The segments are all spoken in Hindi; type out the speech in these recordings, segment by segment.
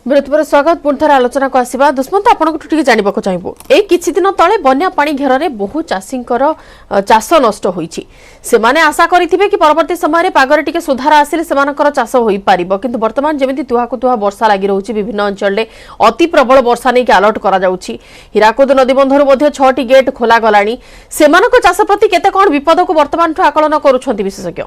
बृहत्तर स्वागत पुनः आलोचना को आसवा दुष्मंत आपको जानवा चाहबू ए किछि दिन तले बन्या पानी घेर में बहु चाषी चाष नष्ट होईछि से माने आशा करिथिबे कि परवर्ती समय पागरे टिके सुधार आसिले सेमानकर चाष होई पारिबो किंतु वर्तमान जेमिति तुहाकु तुहा वर्षा लागि रहउछि विभिन्न अंचल रे अति प्रबल वर्षा नै के अलर्ट करा जाउछि हीराकुद नदी बंधरु मध्ये 6टी गेट खोला गलानी सेमानक चाष प्रति केते कोन विपद को वर्तमान आकलन करूछन्ति विशेषज्ञ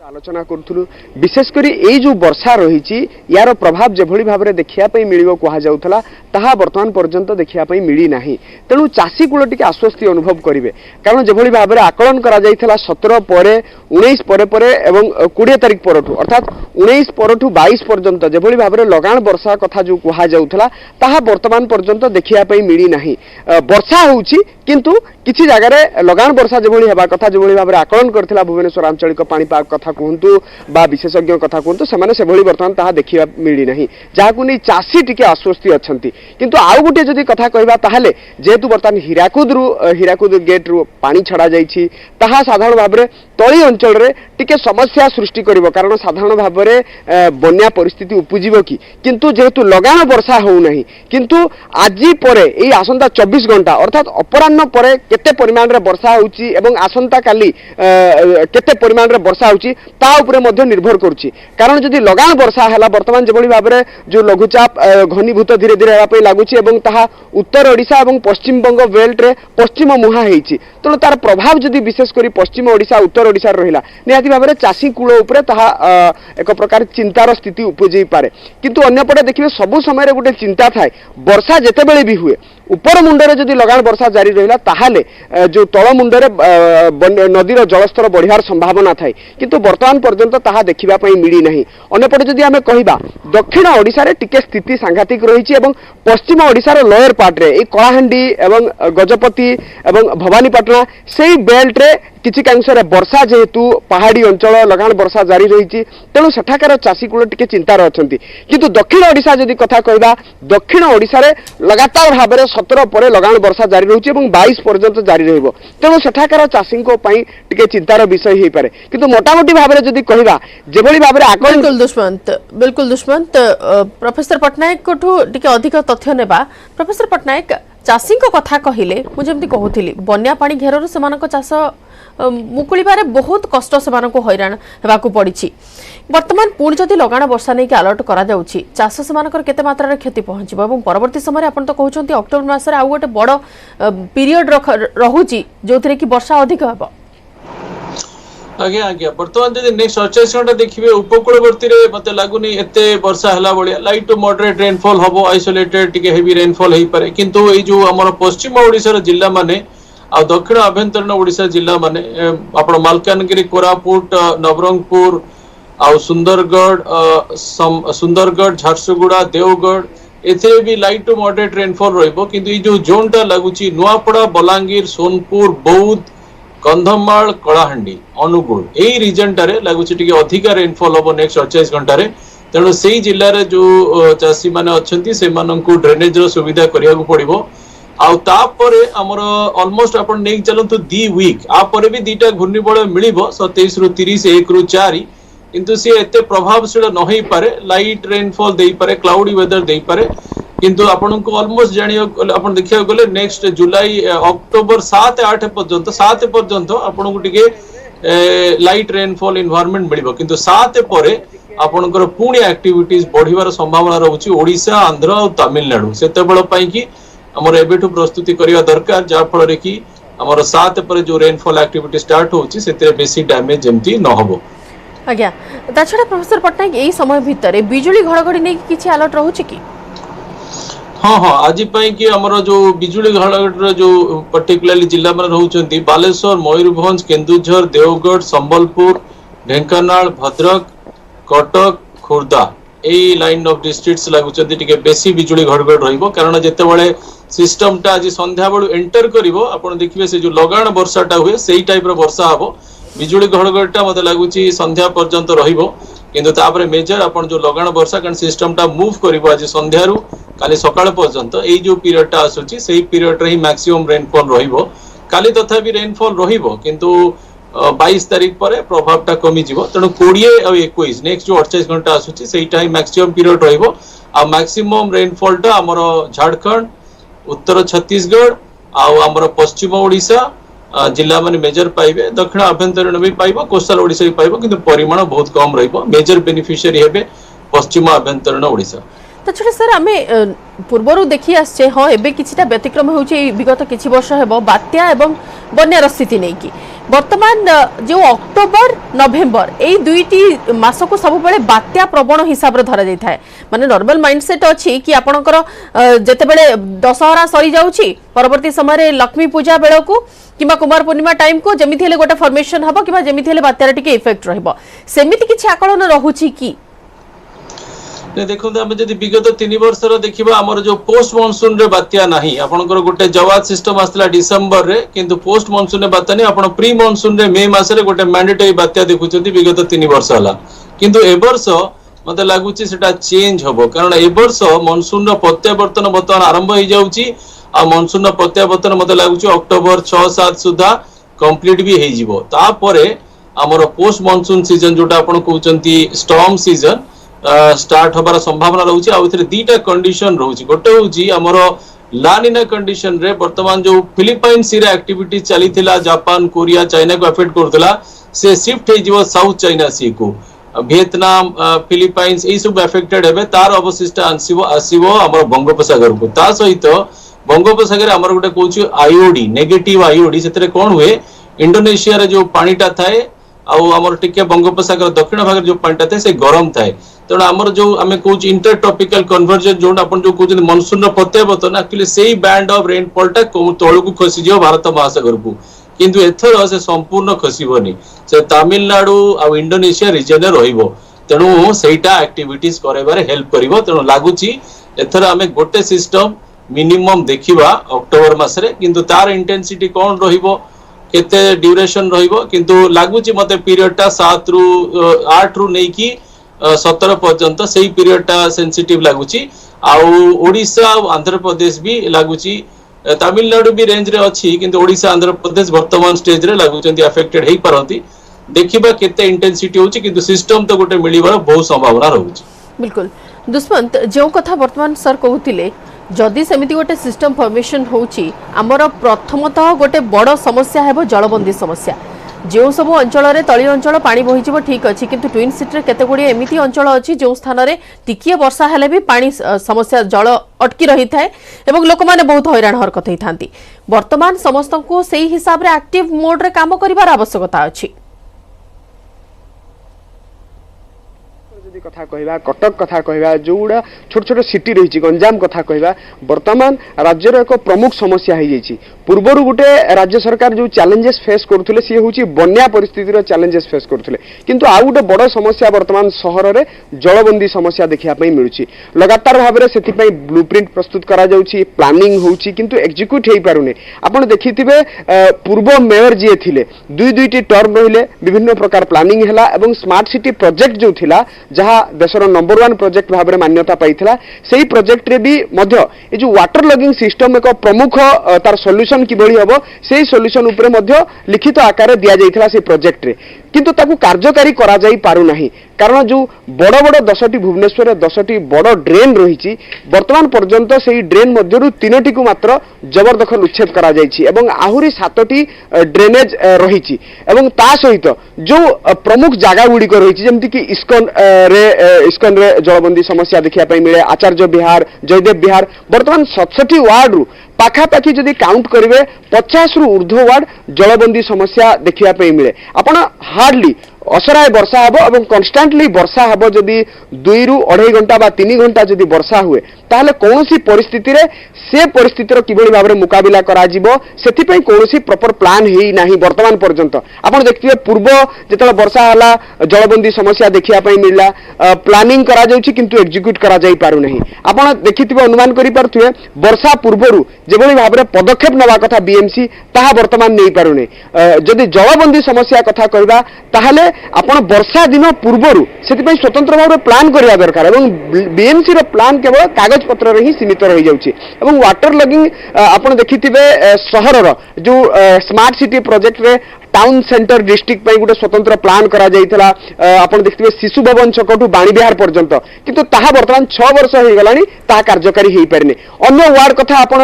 आलोचना करूँ विशेषकर ये जो वर्षा रही यार प्रभाव जो भाव में देखापी मिल कहला ताहा वर्तमान पर्यंत देखापी मिली ना तेणु चाषी कूल टी आश्वस्ति अनुभव करेंगे कारण जो भाव में आकलन करा 17 पर 19 पर 20 तारीख पर अर्थात 19 पर 22 पर्यंत जो भाव में लगाण वर्षा कथा जो कहला ताहा वर्तमान पर्यंत देखापी मिली ना वर्षा होउछि किंतु किसी जगह लगाण वर्षा जो हवा कथा जो भाव में आकलन करथिला भुवनेश्वर आंचलिक पाणीपाग कथा कहतु बा विशेषज्ञ कथा कहतु से बर्तमान ताहा देखा मिली ना जहां नहीं चाषी टिके आश्वस्ति अच्छा किंतु आउ गोटे जदि कथा कहबा ताहले जेहेतु बर्तमान हीराकुद गेट रु पानी छड़ा जाइछि ताहा साधारण भाव में तली अंचल रे टिके समस्या सृष्टि करिवो कारण साधारण भाव में बन्या परिस्थिति उपजिवो कि किंतु जेहेतु लगाण वर्षा हो नहीं किंतु आजि परे एई आसंता 24 घंटा अर्थात अपराह्न परे केते परिमाण रे वर्षा होउछि एवं आसंता काली केते परिमाण रे वर्षा होउछि ता उपरे मध्ये निर्भर करूछि कारण जदि लगाण वर्षा हैला वर्तमान जेभଳି भाबरे जो लघुचाप घनीभूत धीरे धीरे हेबा पई लागुछि एवं ताहा उत्तर ओडिशा एवं पश्चिम बंग बेल्ट रे पश्चिम मुहा हेछि तेणु तार प्रभाव जदि विशेष करी पश्चिम ओडिशा उत्तर ओडिशा रहिला निहाती भाबरे चाषी कूल उपरे ताहा एक प्रकार चिंतार स्थिति उपजै पारे किंतु अन्यपटे देखिबे सब समय रे गोटे चिंता थाए वर्षा जेतेबेले भी हुए ऊपर मुंडरे जदि लगाण वर्षा जारी रहिला ताहाले जो तळ मुंडरे नदीर जलस्तर बढ़ियार संभावना थाए किंतु वर्तमान पर्यंत ताहा देखिबा पई मिली नहीं अन्यपटे जदि आमे कहिबा दक्षिण ओडिशा रे टिके स्थिति सांघातिक रहिछि एवं पश्चिम ओडिशा रे लोअर पार्ट रे ए कलाहांडी एवं गजपति एवं भवानीपाटना सेही बेल्ट रे किछि कांशरे वर्षा जेहेतु पहाड़ी अंचल लगाण वर्षा जारी रही तेणु सेठाकार चाषी कूल टिके चिंतार अछंती किंतु दक्षिण ओडिशा जदि कथा कहबा दक्षिण ओडिशा रे लगातार भाव में 17 पर लगाण वर्षा जारी रही एवं 22 पर्यंत जारी रहइबो तेणु सेठाकार चाषी को पई टिके चिंतार विषय हेई पारे किंतु मोटामोटी भाव में जदि कहबा जेभଳି भाव में आकलन बिल्कुल दुष्मंत प्रोफेसर पटनायक कोठू टिके अधिक तथ्य नेबा प्रोफेसर पटनायक चाषी को कथा कहिले मु जेमति कहूथिली बन्या पानी घेरर सेमानक चाष मुकुलिबारे बहुत कष्ट सेमानक हैरान हेबाकू पड़िछि वर्तमान पुणी जदि लगाण वर्षा नहीं अलर्ट करा जाउछि चाष सेमानकर केते मात्रा रे क्षति पहुंचिबो एवं परवर्ती समय आपण तो कहउछन्ती अक्टोबर मास रे आ गोटे बड़ पीरियड रहूछि जोथरे कि वर्षा अधिक हेबो आज्ञा आज्ञा वर्तमान जदि नेक्स्ट 48 घंटा देखिबे उपकूलवर्ती रे मते लागुनी एते वर्षा हला बलिया लाइट टू मॉडरेट रेनफॉल हबो आइसोलेटेड टिके हेवी रेनफॉल हेई पारे किंतु ए जो हमर पश्चिम ओडिसा र जिल्ला माने आ दक्षिण आभ्यंतरीण ओडिसा जिल्ला माने आपण मालकानगिरी कोरापुट नवरंगपुर आ सुंदरगढ़ झारसुगुड़ा देवगढ़ एथे भी लाइट टू मॉडरेट रेनफॉल रहइबो किंतु ए जो जोनटा लागुची नुआपड़ा बलांगीर सोनपुर बौद्ध कंधमाल कलाहांडी अनुगुल यही रिजन टारे लगुच अधिक रेनफॉल हम नेक्स्ट 48 घंटा तेणु से जिले में जो चाषी मैंने अच्छा से ड्रेनेज सुविधा करने पड़ो आमर अलमोस्ट आप नहीं चलतु 2 वीक आपर भी 2टा घूर्णिबलय मिल 27 रु 30 1 रु 4 किंतु सी एते प्रभावशील न हो पारे लाइट रेनफॉल दे पारे क्लाउडी वेदर दे पारे किंतु आपण को ऑलमोस्ट जानियो आपण देखिया गले नेक्स्ट जुलाई अक्टोबर 7-8 पर्यंत 7 पर्यंत आपण को टिके लाइट रेनफॉल एनवायरनमेंट मिलिबो किंतु 7 परे आपणकर पुणी एक्टिविटीज बढ़िवार संभावना रहउची ओडिशा आंध्र और तमिलनाडु सेतेबेल पई कि हमर एबेठु प्रस्तुति करिया दरकार जा फल रे कि हमर 7 परे जो रेनफॉल एक्टिविटी स्टार्ट होउची सेते बेसी डैमेज जेमती न होबो आज्ञा ताछडा प्रोफेसर पटनायक एई समय भितरे बिजुली घड़घड़ी नै किछि अलर्ट रहउची कि हाँ हाँ आज कि आमर जो बिजुली घड़घड़ी जो पर्टिकुलरली जिला में रहउचंती बालेश्वर मयूरभंज केन्दुझर देवगढ़ संबलपुर ढेंकानाल भद्रक कटक खोर्धा यही लाइन ऑफ डिस्ट्रिक्ट्स लगुचंती टिके बेसी बिजुली घड़घड़ी रहिबो कारण जेतेबेले सिस्टम टा आज संध्या बेलू एंटर करिवो आपण देखिबे से जो लगाण वर्षाटा हुए सेही टाइप रो वर्षा हबो बिजुली घड़घड़ीटा मते लागुची संध्या पर्यंत रहिबो किंतु तापरे मेजर आपण जो लगाण वर्षा कारण सिस्टम टा मूव करिवो आज संध्या रु काली सकाळ पर्यंत एई जो पीरियड टा आसुची सेही पीरियड रे ही मैक्सिमम रेनफॉल रहिबो काली तथा भी रेनफॉल रहिबो किंतु 22 तारीख पर प्रभावटा कमी जीवो तेणु 20 और 21 नेक्स्ट जो 48 घंटा आसुची सेटा ही मैक्सिमम पीरियड रहिबो आ मैक्सिमम रेनफॉल टा हमर झारखंड उत्तर छत्तीसगढ़ आमर पश्चिम ओडिशा जिला माने मेजर पाइबे दक्षिण आभ्यंतरीण भी पाइबो कोस्टल ओडिशा भी पाइबो किंतु परिमाण बहुत कम रहिबो मेजर बेनिफिशियरी हेबे पश्चिम आभ्यंतरीण ओडिशा ता छड़ा सर आमे पूर्वरु देखि आछे हाँ एबे किछिटा व्यतिक्रम होउचे विगत किछि वर्ष हेबो बात्या एवं बन्यार स्थिति नै कि वर्तमान जो अक्टोबर नवेम्बर एई दुईटी मास को सब बेले बात्या प्रवण हिसाब रे धरा जाय माने नॉर्मल माइंडसेट अछि कि आपणकर जते बेले दशहरा सरी जाउची परवर्ती समय रे लक्ष्मी पूजा बेलो को किमा कुमार पूर्णिमा टाइम को जेमिथि हेले गोटे फॉर्मेशन हबो किमा जेमिथि हेले बात्यार टिके इफेक्ट रहबो सेमिति किछि आकलन रहुची कि देखो आम जब विगत 3 वर्ष देखा आमर जो पोस्ट मनसून रे बात्या नहीं आपनकर गोटे जवाद सिस्टम आसला डिसेंबर रे किंतु पोस्ट मनसून रे बात्या नहीं आपण प्री मनसून रे मे मास रे गोटे मैंडेटरी बात्या देखुचंती विगत 3 वर्ष हला किंतु ए वर्ष मते लागुची सेटा चेंज हबो कारण ए वर्ष मनसून रो प्रत्यावर्तन वर्तमान आरंभ हो जाउची आ मनसून रो प्रत्यावर्तन मते लागुची अक्टोबर 6-7 सुधा कंप्लीट भी हे जिवो तापरे आमर पोस्ट मनसून सीजन जोटा आपण कहउचंती स्टॉर्म सीजन स्टार्ट होबार संभावना रहउची आ उथरे दीटा कंडीशन रहउची गोटे होउची हमर लानिना कंडीशन रे वर्तमान जो फिलिपाइन सी रे एक्टिविटी चली थिला जापान कोरिया चाइना को अफेक्ट करथला से शिफ्ट हे जिवो साउथ चाइना सी को वियतनाम फिलिपाइंस ए सब अफेक्टेड हेबे तार अवशिष्ट आसीबो हमर बंगोपसागर को ता सहित बंगोपसागर हमर गोटे कहउची आईओडी नेगेटिव आईओडी सेतरे कोन हुए इंडोनेशिया रे जो पानीटा थाए आउ हमर टिके बंगोपसागर दक्षिण भाग जो पानीटा थाए से गरम थाए तेणु आमर जो आम कौच इंटर ट्रॉपिकल कन्वर्जन जो आप जो मनसून प्रत्यावर्तन एक्चुअली से बैंड ऑफ रेनफॉल टा तौल को खसी भारत महासागर को किंतु एथर से संपूर्ण खसबनी से तमिलनाडु आ इंडोनेशिया रिजन रहिबो तेणु सेटा एक्टिविटीज करबारे हेल्प करिवो तेणु लागुची एथर आमे गोटे सिस्टम मिनिमम देखिबा अक्टोबर मासरे किंतु तार इंटेंसिटी कोन रहिबो केते ड्यूरेशन रहिबो किंतु लागुची मते पीरियड टा 7 रु 8 रु नै की 17 पर्यंत से पीरियड टा सेंसिटिव लगुची ओडिशा आंध्र प्रदेश भी लगुची तमिलनाडु भी रेंज रे अछि किंतु ओडिशा आंध्र प्रदेश वर्तमान स्टेज रे लगुचंती अफेक्टेड हेई परंती देखिबा केते इंटेंसिटी होची किंतु सिस्टम तो गोटे मिलिबार बहुत संभावना रहउची बिल्कुल दुष्मंत जो कथा वर्तमान सर कहउतिले जदि सेमिति गोटे सिस्टम फॉर्मेशन होची हमर प्रथमतः गोटे बड़ समस्या हेबो जलबंदी समस्या जो सब अंचल तली अंचल पानी बही ठीक अच्छी किंतु ट्विन सिटी केते गुडी एमिति अंचल अच्छी जो स्थान रे टिकिए वर्षा हेले भी पानी समस्या जल अटकी रही थाए एवं लोक माने बहुत हैरान हरकत होई थांती वर्तमान समस्त को सही हिसाब रे एक्टिव मोड रे काम करिवार आवश्यकता अछि कथा कहवा कटक कथा कहवा जो गुड़ा छोट छोट सिटी रही गंजाम कथा कहवा वर्तमान राज्यर एक प्रमुख समस्या हो जाइए पूर्वर गोटे राज्य सरकार जो चैलेंजेस फेस करुले सी हूँ बन्या परिस्थितिर चैलेंजेस फेस करुले किंतु आउ गोटे बड़ समस्या वर्तमान सहर में जलबंदी समस्या देखा मिलूँ लगातार भाव में से ब्लूप्रिंट प्रस्तुत करा प्लानिंग होउची किंतु एग्जीक्यूट हो पारुने आपण देखिथिबे पूर्व मेयर जी थिले दुईटी टर्म रहिले विभिन्न प्रकार प्लानिंग हैला एवं स्मार्ट सिटी प्रोजेक्ट जो थिला जहाँ देशर नंबर 1 प्रोजेक्ट भाव में मान्यता पाइथिला सेही प्रोजेक्ट रे भी मध्य ए जो वाटर लॉगिंग सिस्टम एक प्रमुख तार सॉल्यूशन किभଳି हबो सेही सॉल्यूशन ऊपर मध्य लिखित आकार दिया जाइथिला से प्रोजेक्ट रे किंतु ताकू कार्यकारी करा जाई पारु नाही कारण जो बड़ बड़ 10टी भुवनेश्वर 10टी बड़ ड्रेन रही वर्तमान पर्यंत से ड्रेन मध्यरु 3टी को मात्र जबरदखल उच्छेद करा जाइछि एवं आहुरी 7टी ड्रेनेज रही एवं ता सहित जो प्रमुख जगह गुड़िक रही जमती कि इस्कन रे जलबंदी समस्या देखा मिले आचार्य विहार जयदेव विहार वर्तमान 67 वार्ड रु पाखापाखि जदि काउंट करेंगे 50 रु ऊर्ध्व वार्ड जलबंदी समस्या देखा मिले आपण हार्डली असराय वर्षा हम और कन्स्टांटली वर्षा हम जदि 2 रु 2.5 घंटा बा 3 घंटा जदि वर्षा हुए ताहले कोनोसी परिस्थिति रे से परिस्थितिर किभଳି भाबरे मुकाबिला करा जिवो सेथिपई कोनोसी प्रॉपर प्लान हेई नाही वर्तमान पर्यंत आपण देखिबे पूर्व जेतला वर्षा हला जलबंदी समस्या देखिया पई मिलला प्लानिंग करा जाउची किंतु एग्जीक्यूट करा जाई पारु नाही आपण देखिथिबे अनुमान करि पारथुए वर्षा पूर्वरु जेभଳି भाबरे पदक्षेप नवा कथा बीएमसी ताहा वर्तमान नै पारु नै जदि जलबंदी समस्या कथा करबा ताहले आपण वर्षा दिन पूर्वरु सेथिपई स्वतंत्र भाबरे प्लान करिया दरकार एवं बीएमसी रो प्लान केवल कागज पत्र रे ही सीमित रही जाउची एवं वाटर लॉगिंग आपण देखिथिबे सहरर जो स्मार्ट सिटी प्रोजेक्ट रे टाउन सेंटर डिस्ट्रिक्ट पे गोटे स्वतंत्र प्लान करा जाइथला आपण देखिबे शिशु भवन छकटू बाणी बिहार पर्यंत किंतु ताहा वर्तमान 6 वर्ष हो गलानी ताहा कार्यकारी हेई परने अन्य वार्ड कथा आपण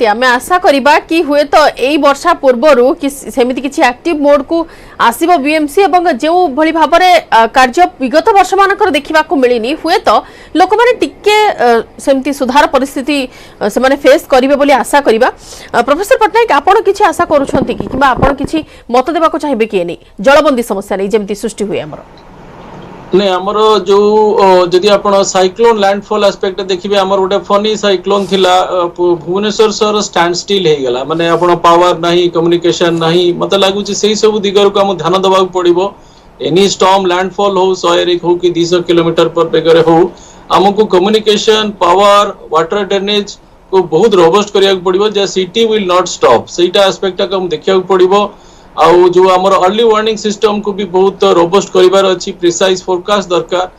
आमे आशा करिबा कि हुए तो एई वर्षा पूर्वरु कि सेमिति किछि एक्टिव मोड को आसीबो बीएमसी एवं जेउ भली भाबरे कार्य विगत वर्ष मानकर देखिबा को मिलिनी हुए तो लोक माने टिके सेमिति सुधार परिस्थिति से माने फेस करिवे बोली आशा करिबा प्रोफेसर पटनायक आपण किछि आशा करूछंती कि किबा आपण किछि मत देबा को चाहिबे कि नै जलबंदी समस्या नै जेमिति सृष्टि हुए हमर नहीं आमर जो जदि आपण साइक्लोन लैंडफॉल एस्पेक्ट देखिबे आमर गोटे फनी साइक्लोन थिला भुवनेश्वर शहर स्टैंड स्टिल हे गला माने आपण पावर नाही कम्युनिकेशन नाही मते लागु छी सेही सब दिगर को हम ध्यान दबा पड़िबो एनी स्टॉर्म लैंडफॉल हो 100 हो कि 200 किलोमीटर पर बेगर हो हमको कम्युनिकेशन पावर वाटर ड्रेनेज को बहुत रोबस्ट करिया पड़िबो जे सिटी विल नॉट स्टॉप सेटा एस्पेक्ट को हम देखिया पड़िबो आउ जो हमर अर्ली वार्निंग सिस्टम को भी बहुत रोबस्ट करिवार अछि प्रिसाइज फोरकास्ट दरकार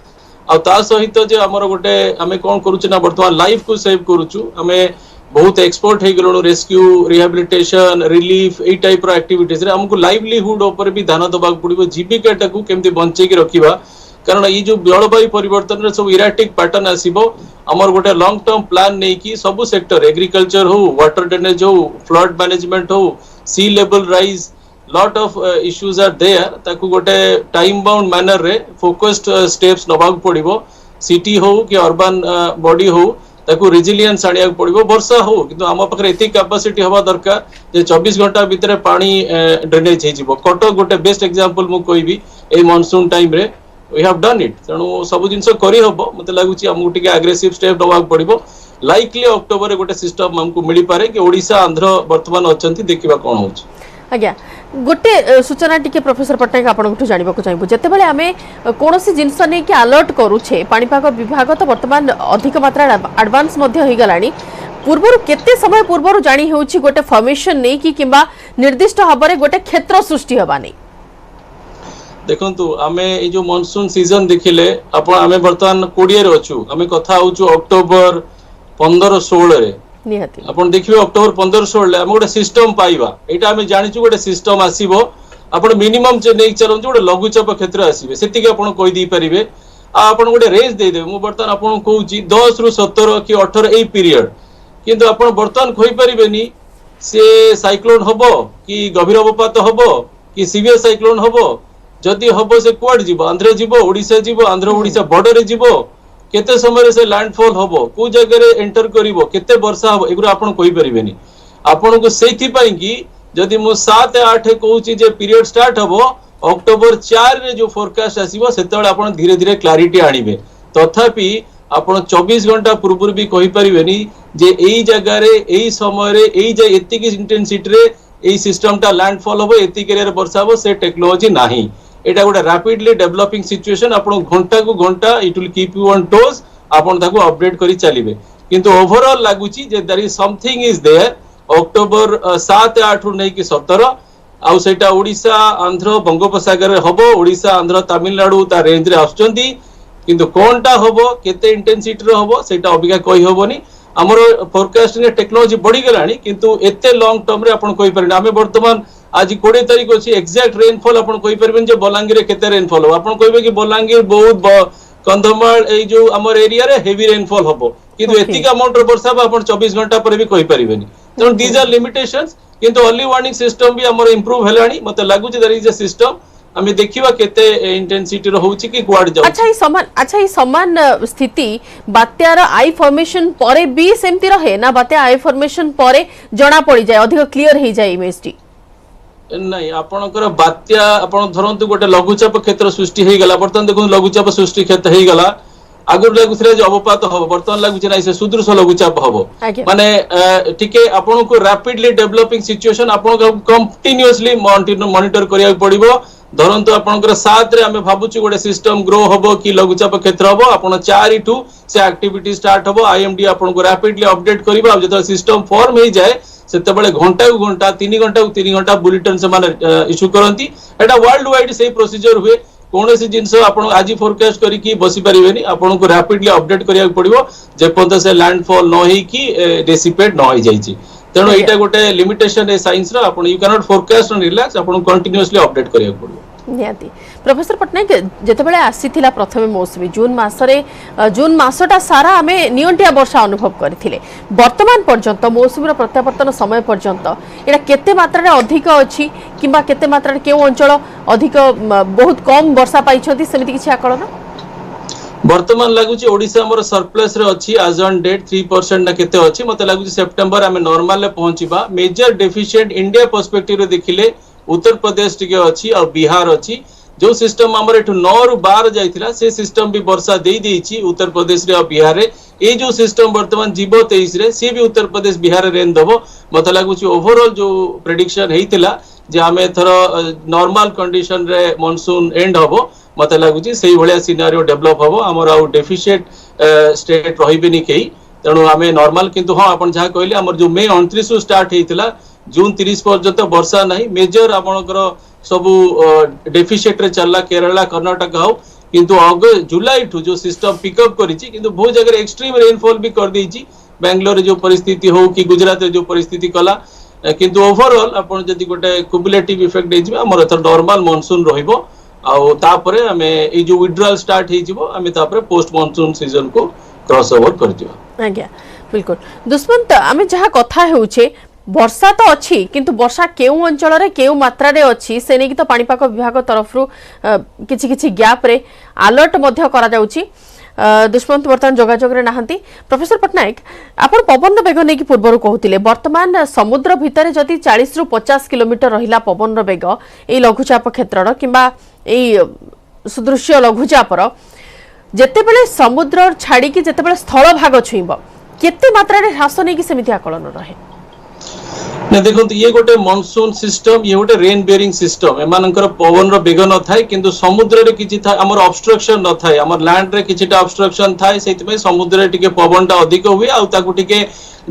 आ ता सहित जे हमर गोटे हमें कोन करूछु ना वर्तमान लाइफ को सेव करूछु हमें बहुत एक्सपर्ट हे गलो रेस्क्यू रिहैबिलिटेशन रिलीफ ए टाइप रो एक्टिविटीज रे हमको लाइवलीहुड ऊपर भी ध्यान दबा पड़िबो जीविकाटा को केमते बंचे के रखिबा कारण ये जो जलवायु परिवर्तन रे सब इराटिक पैटर्न आसीबो हमर गोटे लॉन्ग टर्म प्लान नै कि सब सेक्टर एग्रीकल्चर हो वाटर ड्रेनेज हो फ्लड मैनेजमेंट हो sea level rise lot of issues are there ताकू गोटे टाइम बाउंड मैनर रे फोकस्ड स्टेप्स नबा पड़िबो सिटी हो कि अर्बन बॉडी हो ताकू रेजिलियंस आनिया पड़िबो वर्षा हो किंतु हम पाखरे एती कैपेसिटी हवा दरकार जे 24 घंटा भीतर पानी ड्रेनेज हे जिवो कटक गोटे बेस्ट एग्जांपल मु कहबी ए मानसून टाइम रे वी हैव डन इट तणु सब जिंस करी हबो मते लागुची हमकु टिके एग्रेसिव स्टेप नबा पड़िबो लाइकली अक्टोबर रे गोटे सिस्टम हमकु मिली पारे कि ओडिसा आंध्र वर्तमान अछंती देखिबा कोन होछ आज्ञा गोटे सूचना टिके प्रोफेसर पटनायक आपको जानवा चाहिए जिते बड़े आम कौन सी जिनस नहीं कि अलर्ट करुचे पाणीपाग विभाग तो वर्तमान अधिक मात्रा एडवांस होगा पूर्वर केते समय पूर्वर जानी होउछि गोटे फॉर्मेशन नहीं कि किंबा निर्दिष्ट भाव में गोटे क्षेत्र सृष्टि हवा नहीं देखंतु आमे ए जो मानसून सीजन देखिले आपण आमे वर्तमान 20 रे अछु आमे कथा होछु अक्टोबर 15-16 रे निहाती आपण देखिबे अक्टोबर 15-16 ले हम गोटे सिस्टम पाइबा एटा हमें जानिछु गोटे सिस्टम आसीबो आपण मिनिमम जे नै चलम गोटे लघुचाप क्षेत्र आसीबे सेति के आपण कोइ दी परिबे आ आपण गोटे रेंज दे देबे मु वर्तमान आपण कहूची 10 रु 17 कि 18 ए पीरियड किंतु आपण वर्तमान खोइ परिबेनी से साइक्लोन हबो कि गभीर अवपात हबो कि सीवियर साइक्लोन हबो जदि हबो से कोड जीवो आंध्र जीवो ओडिसा जीवो आंध्र ओडिसा बॉर्डर रे जीवो केते समय से लैंडफॉल हबो को जगह रे एंटर करिवो केते वर्षा हबो एगुरा आपण कोइ परिबेनी आपण को सेथि पई कि जदि मु 7-8 कहूची जे पीरियड स्टार्ट हबो अक्टोबर 4 रे जो फोरकास्ट आसीबो सेतेबेले आपण धीरे धीरे क्लैरिटी आनिबे तथापि आपण 24 घंटा पूर्व भी कहि परिबेनी जे एई जगह रे एई समय रे एई जे एति की इंटेंसिटी रे एई सिस्टम टा लैंडफॉल हबो एति केरियर वर्षा हबो से टेक्नोलॉजी नाही एटा गोटे रैपिडली डेवलपिंग सिचुएशन आपण घंटा को घंटा it will keep you on toes आपण ताको अपडेट करी चलिबे किंतु ओवरऑल लागुची जे there is something is there October 7-8 रु नै कि 17 आउ सेटा ओडिसा आंध्र बंगोपसागर रे हबो ओडिसा आंध्र तमिलनाडु ता रेंज रे आछचंती किंतु कोनटा हबो केते इंटेंसिटी रे हबो सेटा अबिका कहि हबोनी हमर फोरकास्टिंग टेक्नोलॉजी बढ़ी गलानी किंतु एते लॉन्ग टर्म रे आपण कहि परनी हमें वर्तमान आज 20 तारीख अछि एग्जैक्ट रेनफॉल आपण कहि परबेन जे बलांगीर रे केते रेनफॉल हो आपण कहबे कि बलांगीर बहुत कंधमाल ए जो हमर एरिया रे हेवी रेनफॉल हबो किंतु एतिक अमाउंट रे वर्षा आपण 24 घंटा पर भी कहि परिबेनी तो दीज आर लिमिटेशंस किंतु अर्ली वार्निंग सिस्टम भी हमर इंप्रूव हेलानी मते लागु जे देयर इज अ सिस्टम हमें देखिबा केते इंटेंसिटी रो होउची कि क्वाड जाउ अच्छा ई समान स्थिति बात्यार आई फॉर्मेशन परे भी सेमती रहे ना बात्या आई फॉर्मेशन परे जणा पड़ी जाय अधिक क्लियर हे जाय इमेज टी नहीं आपनकर बात्या आपण धरंतु गोटे लघुचाप क्षेत्र सृष्टि हे गला वर्तमान देखु लघुचाप सृष्टि क्षेत्र हे गला आगुर लागुथले जे अवपात हबो वर्तमान लागुची नै से सुदृश लघुचाप हबो माने ठीके आपण को रैपिडली डेवलपिंग सिचुएशन आपण को कंटीन्यूअसली मॉनिटर करिया पड़िबो धरंतु आपनकर 7 रे हमें भाबुची गोटे सिस्टम ग्रो हबो कि लघुचाप क्षेत्र हबो आपण 4 टू से एक्टिविटी स्टार्ट हबो आईएमडी आपण को रैपिडली अपडेट करिबो अब जतो सिस्टम फॉर्म हे जाय सेते बेले घंटा को घंटा 3 घंटा को 3 घंटा बुलेटिन से माने इशू करंती एटा वर्ल्ड वाइड से प्रोसीजर हुए कोनोसी जिंस आपण आज फोरकास्ट करी कि बसी परिबेनी आपण को रैपिडली अपडेट करिया पड़िबो जे पद से लैंडफॉल न होई कि डेसिपेट न होई जाईची तेणु एटा गोटे लिमिटेशन ए साइंस रो आपण you can not forecast and relax आपण कंटीन्यूअसली अपडेट करिया पड़ो निहाती प्रोफेसर पटनायक जेतेबेले आसीथिला प्रथमे मौसुमी जून मासटा सारा आमे नियंटिया वर्षा अनुभव करथिले वर्तमान पर्यंत मौसुमीर प्रत्यावर्तन समय पर्यंत एटा केते मात्रा अधिक अछि किबा केते मात्रा केउ अंचल अधिक बहुत कम वर्षा पाइछथि सेमिति किछि आकलन वर्तमान लागुची ओडिसा हमर सरप्लस रे अछि आज ऑन डेट 3% ना केते अछि मते लागुची सितंबर आमे नॉर्मल ले पहुंचीबा मेजर डेफिशिएंट इंडिया पर्सपेक्टिव रे देखिले उत्तर प्रदेश टिके अछि और बिहार अछि जो सिस्टम हमर एठु 9 रु 12 जाइथिला से सिस्टम भी वर्षा देई देइछि उत्तर प्रदेश रे और बिहार रे ए जो सिस्टम वर्तमान जीवो 23 रे से भी उत्तर प्रदेश बिहार रे रेन दबो मते लागुची ओवरऑल जो प्रेडिक्शन हेइतिला जे आमे थरो नॉर्मल कंडीशन रे मॉनसून एंड हबो मते लागुची सेही भलिया सिनारियो डेवलप हबो हमर आउ डेफिशिएंट स्टेट रहिबेनी केही तेणु आमे नॉर्मल किंतु हां आपण जहा कहले हमर जो मे 29 रु स्टार्ट हेइतिला जून 30 पर्यंत वर्षा नहीं मेजर आपनकर सब डेफिशिएट रे चलला केरला कर्नाटक हाउ किंतु जुलाई ठु जो सिस्टम पिकअप करिछि किंतु बहुत जगह एक्सट्रीम रेनफॉल भी कर देछि बेंगलोर जो परिस्थिति हो कि गुजरात रे जो परिस्थिति कला किंतु ओवरऑल आपण जदि गोटे क्युमुलेटिव इफेक्ट देछि हमर त नॉर्मल मॉनसून रहिबो आउ तापरे हमें ए जो विड्रॉल स्टार्ट हे जिवो हमें तापरे पोस्ट मॉनसून सीजन को क्रॉस ओवर कर जिवो आज्ञा बिल्कुल दुष्मंत हमें जहा कथा हेउछे वर्षा तो अच्छी किंतु वर्षा केउ अंचल रे केउ मात्रा रे अच्छी से नेकी तो पाणीपाग विभाग तरफ किछि किछि गैप रे अलर्ट मध्य करा जाउची दुष्मंत वर्तमान जोगाजोग रे नाहंती प्रोफेसर पटनायक आपण पवन बेग नेकी पूर्वरु कहउतिले वर्तमान समुद्र भितरे जति 40 रु 50 किलोमीटर रहिला पवन बेग ए लघुचाप क्षेत्रर किबा ए सुदृश्य लघुचापर जेतेबेले समुद्र छाड़ी कि जेतेबेले स्थल भाग छुइबो केते मात्रा रे ह्रास नेकी समिति आकलन रहे ने देखो ये गोटे मॉनसून सिस्टम ये गोटे रेन बेयरिंग सिस्टम एमानकर पवन रो बेग न थाए किंतु समुद्र रे किछि था हमर ऑब्स्ट्रक्शन न थाए हमर लैंड रे किछिटा ऑब्स्ट्रक्शन थाए सेति में समुद्र रे टिके पवन टा अधिक हुए आ ताकू टिके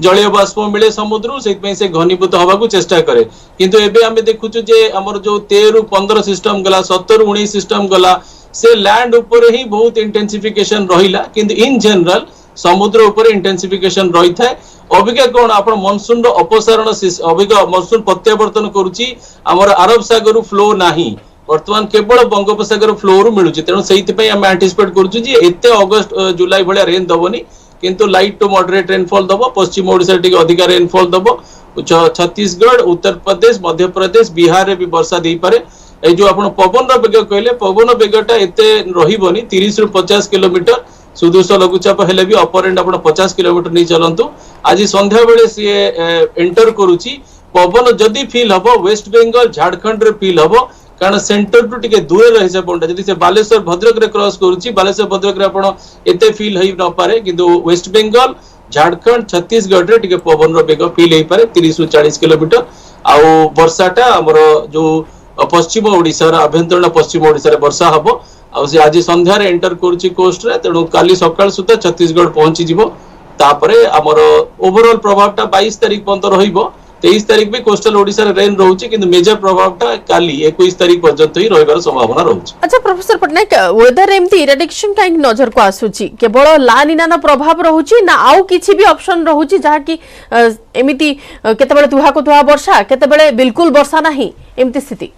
जलीय बाष्प मिले समुद्र सेति में से घनीभूत होबा को चेष्टा करे किंतु एबे हमें देखुछु जे हमर जो 13 रु 15 सिस्टम गला 17 रु 19 सिस्टम गला से लैंड ऊपर ही बहुत इंटेंसिफिकेशन रहिला किंतु इन जनरल समुद्र ऊपर इंटेंसिफिकेशन रही थाए अबिका कोन आपण मॉनसून रो अपसारण अबिका मॉनसून प्रत्यावर्तन करूची हमर अरब सागर फ्लो नाही वर्तमान केवल बंगोपसागर फ्लो रु मिलुची तेनु सेहित पई हम एंटिसिपेट करूची जे एते अगस्त जुलाई भलिया रेन दबोनी किंतु लाइट टू मॉडरेट रेनफॉल दबो पश्चिम ओडिसा टिके अधिक रेनफॉल दबो छत्तीसगढ़ उत्तर प्रदेश मध्य प्रदेश बिहार रे भी वर्षा देई पारे ए जो आपण पवन रो बेग कहले पवन बेगटा एते रहिबोनी 30 रु 50 किलोमीटर सुदूष लघुचाप हेले भी अपर एंड आपण 50 किलोमीटर नहीं चलंतु आज संध्या बेले सी एंटर करूची पवन जदि फील हबो वेस्ट बेंगल झारखंड रे फील हबो कारण सेंटर टू टिके दूर रहि से पॉइंट जदि से बालेश्वर भद्रक रे क्रॉस करूची बालेश्वर भद्रक रे आपण एते फील हई न पारे किंतु वेस्ट बेंगल झारखंड छत्तीसगढ़ रे टिके पवन रो बेग फील हई पारे 30 रु 40 किलोमीटर आउ वर्षाटा हमर जो पश्चिम ओडिसा रा अभ्यंतरण पश्चिम ओडिसा रे वर्षा हबो आज संध्यार एंटर करूची कोस्ट रे तेणु काली सकाळ सुद्धा छत्तीसगढ़ पहुंची जिवो तापरे हमर ओवरऑल प्रभावटा 22 तारिख पर्यंत रहिबो 23 तारिख भी कोस्टल ओडिसा रे रेन रहउची किंतु मेजर प्रभावटा काली 21 तारिख पर्यंत ही रहिबार संभावना रहउची अच्छा प्रोफेसर पटनायक वेदर एमती इरेडिक्शन काई नजर को आसुची केवल ला निना प्रभाव रहउची ना आउ किछि भी ऑप्शन रहउची जहा कि एमिति केतेबेले तुहा को तुहा वर्षा केतेबेले बिल्कुल वर्षा नाही एमती स्थिति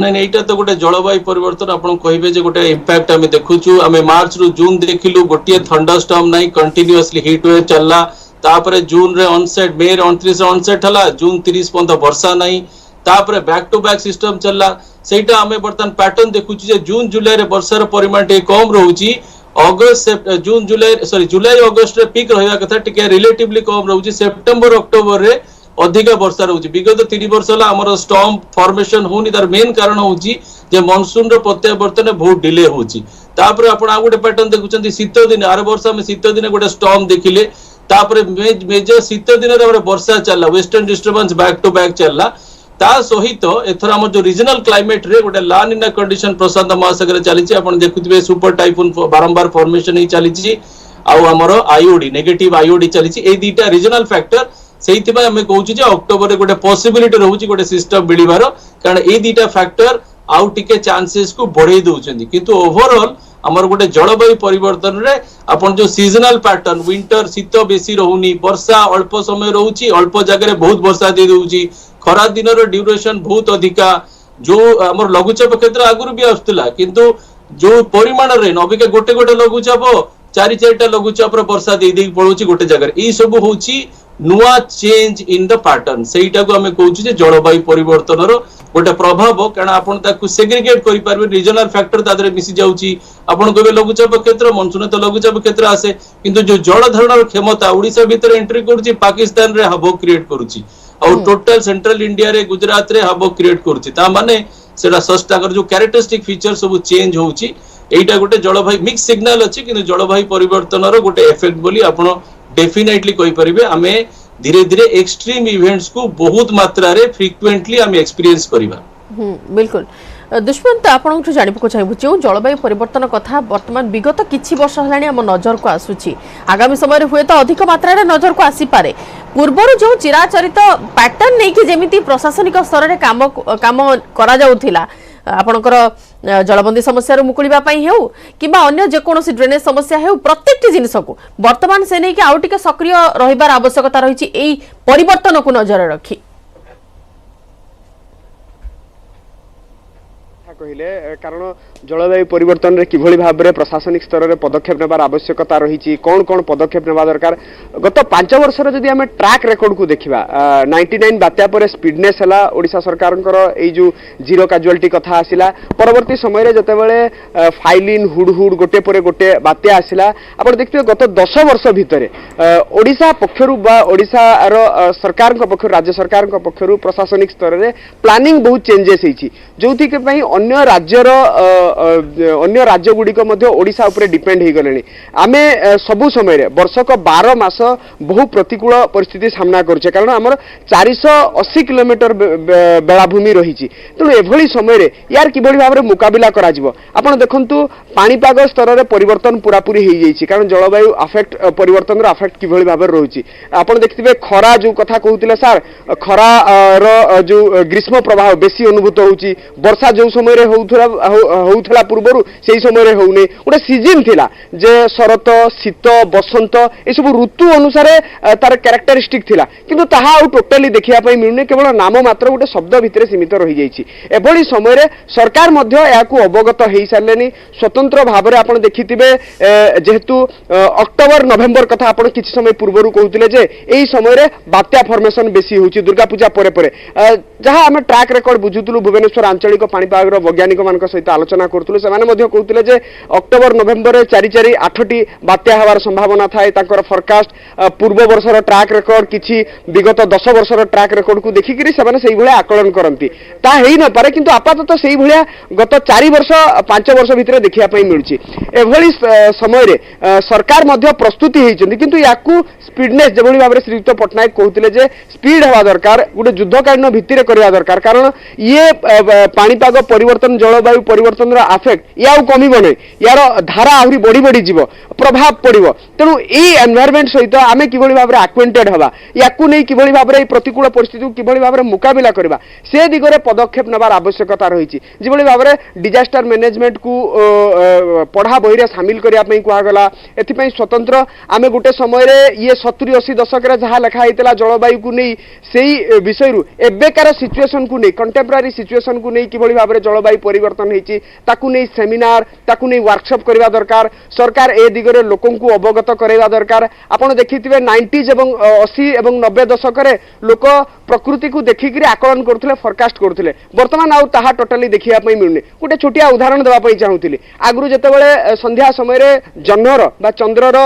नहीं नहीं एटा तो गोटे जलवायु परिवर्तन आपण कहिबे जे गोटे इंपैक्ट हमें देखुछु हमें मार्च रु जून देखिलु गोटे थंडर स्टॉर्म नहीं कंटीन्यूअसली हीट वेव चलला तापरे जून रे ऑनसेट मे रे 29 रे ऑनसेट हला जून 30 पर्यंत वर्षा नहीं तापरे बैक टू बैक सिस्टम चलला सेटा हमें बर्तन पैटर्न देखुछु जे जून जुलाई रे वर्षा रे परिमाण टे कम रहउची अगस्त जून जुलाई सॉरी जुलाई अगस्त रे पीक रहिया कथा टिके रिलेटिवली कम रहउची सितंबर अक्टोबर रे अधिक वर्षा रहउची विगत 3 वर्ष ला हमर स्टॉर्म फॉर्मेशन होनी तार मेन कारण होउची जे मॉनसून रो प्रत्यावर्तन बहुत डिले होउची तापर आपण आ गोटे पैटर्न देखुचंती शीत दिन आर वर्ष में शीत दिन गोटे स्टॉर्म देखिले तापर मेजर शीत दिन रे वर्षा चलला western disturbance back to back चलला ता सहित एथर हमर जो रीजनल क्लाइमेट रे गोटे ला निना कंडीशन प्रशांत महासागर चलीची आपण देखुथिबे सुपर टाइफून बारंबार फॉर्मेशन ही चलीची आ हमर आईओडी नेगेटिव आईओडी चलीची ए दीटा रीजनल फैक्टर सेहित में हमें कहूँ अक्टोबर रे गोटे पॉसिबिलिटी रहउची गोटे सिस्टम मिलिबार कारण ए दीटा फैक्टर आउ टिके चांसेस को बढ़ाई दउछंदी किंतु ओवरऑल हमर गोटे जलवायु परिवर्तन रे अपन जो सीजनल पैटर्न विंटर शीत बेसी रहउनी वर्षा अल्प समय रहउची अल्प जगह रे बहुत वर्षा दे दउची खरा दिन रो ड्यूरेशन बहुत अधिका जो हमर लघुचाप क्षेत्र आगुर भी आस्तला किंतु जो परिमाण रे अबिका गोटे गोटे लघुचाप चारि चारिटा लघुचाप रे वर्षा दे दे पड़ुची गोटे जगह ई सब होउची नुआ चेंज इन द पैटर्न सेटा को हमें कहउची जे जलवायु परिवर्तन रो गोटे प्रभाव कारण आपण ताकू सेग्रीगेट करि पारबे रीजनल फैक्टर तादरे मिसी जाउची आपण कहबे लघुचाप क्षेत्र मनसून तो लघुचाप क्षेत्र आसे किंतु जो जल धारण क्षमता ओडिसा भीतर एंट्री करूची पाकिस्तान रे हबो क्रिएट करूची और टोटल सेंट्रल इंडिया रे गुजरात रे हबो क्रिएट करूची ता माने सेटा सस्ताकर जो कैरेक्टरिस्टिक फीचर सब चेंज होउची एटा गोटे जलवायु मिक्स सिग्नल अछि किंतु जलवायु परिवर्तन रो गोटे इफेक्ट बोली आपण डेफिनेटली कहि परिबे हमें धीरे धीरे एक्सट्रीम इवेंट्स को बहुत मात्रा रे फ्रीक्वेंटली हम एक्सपीरियंस करिबा बिल्कुल दुष्मंत आपण जानिबको चाहबु जो जलवायु परिवर्तन कथा वर्तमान विगत किछि वर्ष हलाणी हम नजर को आसुची आगामी समय रे हुए तो अधिक मात्रा रे नजर को आसी पारे पूर्वर जो चिराचरित पैटर्न नै कि जेमिति प्रशासनिक स्तर रे काम करा जाउथिला आपणकर जलबंदी समस्या मुकुलिबा पई हेउ किबा अन्य जे कोनोसी ड्रेनेज समस्या हेउ प्रत्येक जिनिस को वर्तमान से नै कि आउ टिके सक्रिय रहिबार आवश्यकता रहिछि एई परिवर्तन को नजर रखी कहले कारण जलवायु परिवर्तन रे किभली भाव में प्रशासनिक स्तर में पदक्षेप नेबार आवश्यकता रही कौन कौन पदक्षेप नेबा दरकार गत 5 वर्ष जदि आम ट्रैक रेकर्ड को देखा 99 बात्या पर स्पीडनेस है ओडिशा सरकार जो जीरो कैजुअलिटी कथा आसिला परवर्ती समय जतेबेले फाइलिन हुडहुड गोटे पर गोटे बात्या आसिला आप देखते गत 10 वर्ष भितर ओडिशा पक्षरु बा ओडिशा सरकार पक्षरु राज्य सरकार पक्षरु प्रशासनिक स्तर में प्लानिंग बहुत चेंजेस होईची जोथि के पई अन्य राज्य गुड़िक ओडिशा उपरे डिपेंड हो गले आमे सबु समय वर्षक 12 मास बहु प्रतिकूल परिस्थिति सामना करछे कारण हमर 480 किलोमीटर बेलाभूमि रही तेणु एभली समय यार किभली भाव में मुकाबिला करा जिवो आपण देखंतु पाणीपाग स्तर में परिवर्तन पूरापूरी हो जाइए कारण जलवायु अफेक्ट परिवर्तन अफेक्ट किभली भाव में रोची आपण देखिबे खरा जो कथा कहउतिले सर खरा जो ग्रीष्म प्रभाव बेसी अनुभूत होउची वर्षा जो समय होउथला पूर्वरु सेही समय होउने गोटे सीजन थिला जे शरत शीत बसंत ए सब ऋतु अनुसार तार कैरेक्टरिस्टिक थिला किंतु ताहा आउ टोटली देखिया पई मिलुने केवल नाम मात्र गोटे शब्द भितर सीमित रही जाइछि एभली समय सरकार मध्य याकू अवगत हेई सारलेनी स्वतंत्र भाव में आपण देखिथिबे जेहेतु अक्टोबर नवेम्बर कथा आपण किछि समय पूर्वरु कहउतिले जे एही समय बात्या फॉर्मेशन बेसी होउछि दुर्गा पूजा परे परे जहाँ आम ट्रैक रेकर्ड बुझुतलु भुवनेश्वर आंचलिक पाणीपाग वैज्ञानिक मान सहित आलोचना करुलु से कहते जे अक्टोबर नवेम्बर 4-8टी बात्या हवार संभावना थाए फरकास्ट पूर्व वर्षर ट्रैक रेकर्ड किछि विगत 10 वर्षर ट्रैक रेकर्ड को देखिक से आकलन करती न पारे किंतु आपातत से गत 4 वर्ष 5 वर्ष भितर देखा मिलूँ एभली समय सरकार प्रस्तुति होती किंतु याकू स्पीडनेस जो भाव में श्रीयुक्त पट्टनायक कहते जे स्पीड हवा दरकार गोटे युद्धकालीन भित्ति करवा दरकार कारण ये पाणीपाग परिवर्तन जलवायु परिवर्तन आफेक्ट या कमिब नहीं यार धारा आहरी बढ़ी बढ़ी जीव प्रभाव पड़ो तेणु यही एनवायरमेंट सहित आम किभली भाव में आक्वेंटेड हवा या किभली भाव में प्रतिकूल परिस्थिति किभली भाव में मुकाबिला करवा से दिगरे पदक्षेप नेबार आवश्यकता रही जिभली भाव में डिजास्टर मैनेजमेंट को पढ़ा बही में सामिल करने कहगला एथि स्वतंत्र आम गोटे समय ये 70-80 दशक जहाँ लिखाई जलवायु को नहीं से विषय एबेकार सिचुएशन को नहीं कंटेम्परारी सिचुएशन को नहीं किभली भाव में जलवायु परिवर्तन होती नहीं सेमिनार ताकू नहीं वर्कशॉप करवा दरकार सरकार ए दिगरे लोकों को अवगत करवा दरकार आपण देखिथिबे 90s एवं 80 एवं 90 दशक रे लोक प्रकृति को देखिक आकलन करथिले फोरकास्ट करथिले वर्तमान आउ ताहा टोटली देखिया पई मिलने गोटे छोटिया उदाहरण देवा पई चाहूतिली आगरु जेतेबेले संध्या समय रे जह्नर बा चंद्रर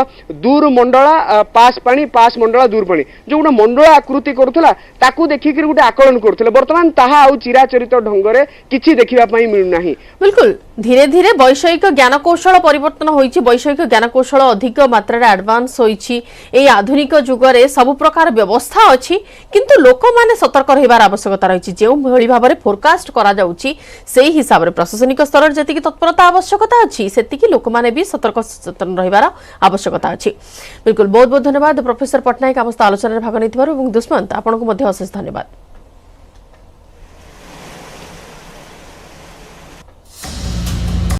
दूर मंडला पास पानी पास मंडला दूर पानी जो गोटे मंडला आकृति करथिला ताकू देखिक गोटे आकलन करथिले वर्तमान ताहा आउ चिराचरित ढंगरे किछि देखिबा पई मिलु नाही बिल्कुल धीरे धीरे वैषयिक ज्ञानकौशल परिवर्तन होइछि वैषयिक ज्ञानकौशल अधिक मात्रा एडवांस होइछि ए आधुनिक जुगरे सब प्रकार व्यवस्था अछि किंतु लोक माने सतर्क रहिबार आवश्यकता रहिछि जे भଳି भाबरे फोरकास्ट करा जाउछि सेही हिसाब रे प्रशासनिक स्तर जति कि तत्परता आवश्यकता अछि सेति कि लोक माने भी सतर्क सचेतन रहिबार आवश्यकता अछि बिल्कुल बहुत बहुत धन्यवाद प्रोफेसर पट्टनायक आमस्त आलोचना रे भाग नैथिबार एवं दुष्मंत आपनको मध्ये अशेष धन्यवाद।